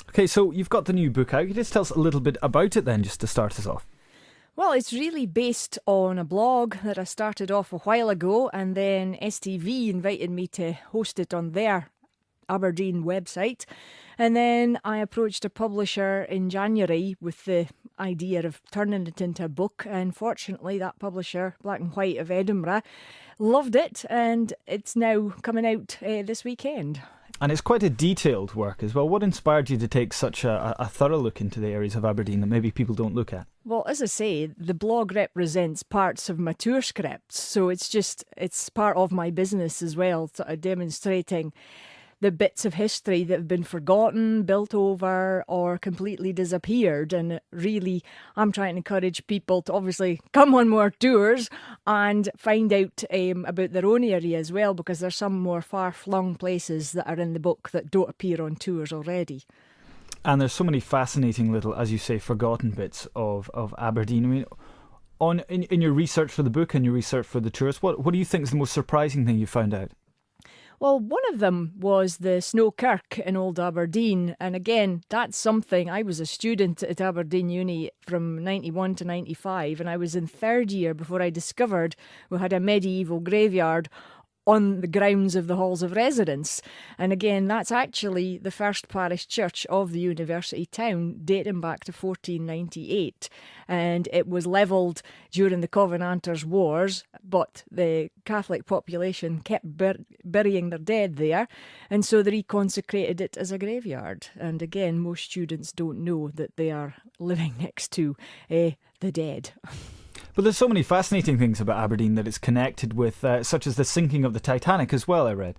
Okay, so you've got the new book out. Can you just tell us a little bit about it then, just to start us off? Well, it's really based on a blog that I started off a while ago, and then STV invited me to host it on their Aberdeen website. And then I approached a publisher in January with the idea of turning it into a book. And fortunately, that publisher, Black and White of Edinburgh, loved it, and it's now coming out this weekend. And it's quite a detailed work as well. What inspired you to take such a thorough look into the areas of Aberdeen that maybe people don't look at? Well, as I say, the blog represents parts of my tour scripts, so it's part of my business as well, sort of demonstrating the bits of history that have been forgotten, built over, or completely disappeared. And really, I'm trying to encourage people to obviously come on more tours and find out about their own area as well, because there's some more far-flung places that are in the book that don't appear on tours already. And there's so many fascinating little, as you say, forgotten bits of Aberdeen. I mean, in your research for the book and your research for the tours, what do you think is the most surprising thing you found out? Well, one of them was the Snow Kirk in Old Aberdeen. And again, that's something, I was a student at Aberdeen Uni from 91 to 95, and I was in third year before I discovered we had a medieval graveyard on the grounds of the halls of residence. And again, that's actually the first parish church of the university town, dating back to 1498. And it was levelled during the Covenanters' Wars, but the Catholic population kept burying their dead there, and so they reconsecrated it as a graveyard. And again, most students don't know that they are living next to the dead. But there's so many fascinating things about Aberdeen that it's connected with, such as the sinking of the Titanic as well, I read.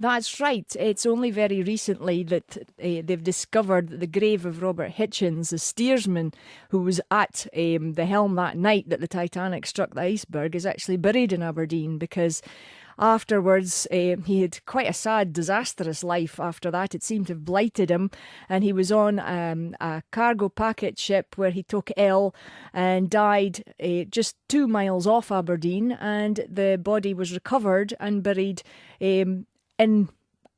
That's right. It's only very recently that they've discovered that the grave of Robert Hitchens, the steersman who was at the helm that night that the Titanic struck the iceberg, is actually buried in Aberdeen, because afterwards, he had quite a sad, disastrous life after that. It seemed to have blighted him, and he was on a cargo packet ship where he took ill and died just 2 miles off Aberdeen, and the body was recovered and buried in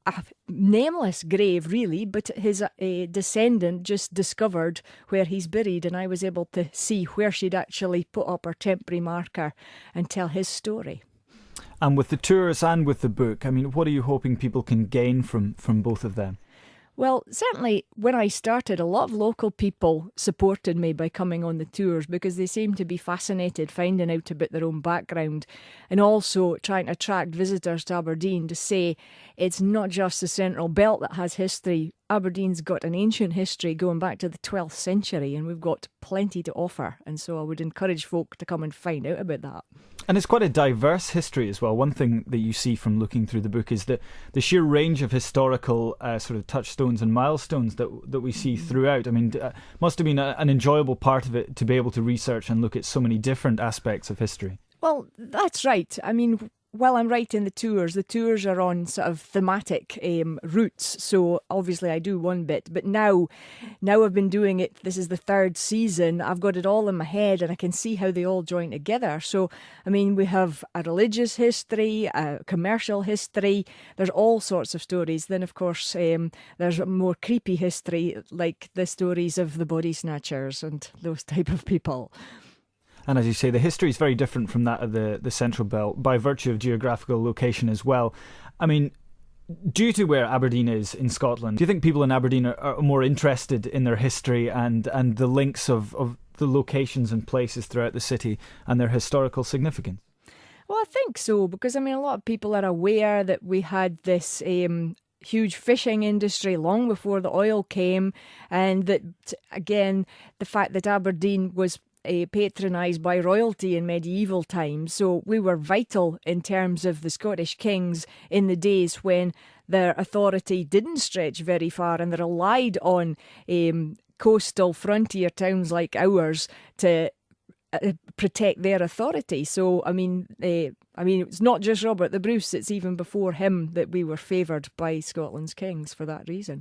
a nameless grave, really, but his descendant just discovered where he's buried, and I was able to see where she'd actually put up her temporary marker and tell his story. And with the tours and with the book, I mean, what are you hoping people can gain from both of them? Well, certainly when I started, a lot of local people supported me by coming on the tours, because they seemed to be fascinated finding out about their own background, and also trying to attract visitors to Aberdeen to say it's not just the Central Belt that has history. Aberdeen's got an ancient history going back to the 12th century, and we've got plenty to offer. And so I would encourage folk to come and find out about that. And it's quite a diverse history as well. One thing that you see from looking through the book is the sheer range of historical sort of touchstones and milestones that we see throughout. I mean, must have been an enjoyable part of it to be able to research and look at so many different aspects of history. Well, that's right. I mean, while I'm writing the tours are on sort of thematic routes. So obviously I do one bit, but now I've been doing it. This is the third season. I've got it all in my head, and I can see how they all join together. So, I mean, we have a religious history, a commercial history. There's all sorts of stories. Then, of course, there's a more creepy history, like the stories of the body snatchers and those type of people. And as you say, the history is very different from that of the Central Belt by virtue of geographical location as well. I mean, due to where Aberdeen is in Scotland, do you think people in Aberdeen are more interested in their history and the links of the locations and places throughout the city and their historical significance? Well, I think so, because, I mean, a lot of people are aware that we had this huge fishing industry long before the oil came, and that, again, the fact that Aberdeen was patronised by royalty in medieval times. So we were vital in terms of the Scottish kings in the days when their authority didn't stretch very far, and they relied on coastal frontier towns like ours to protect their authority. So, I mean, it's not just Robert the Bruce, it's even before him that we were favoured by Scotland's kings for that reason.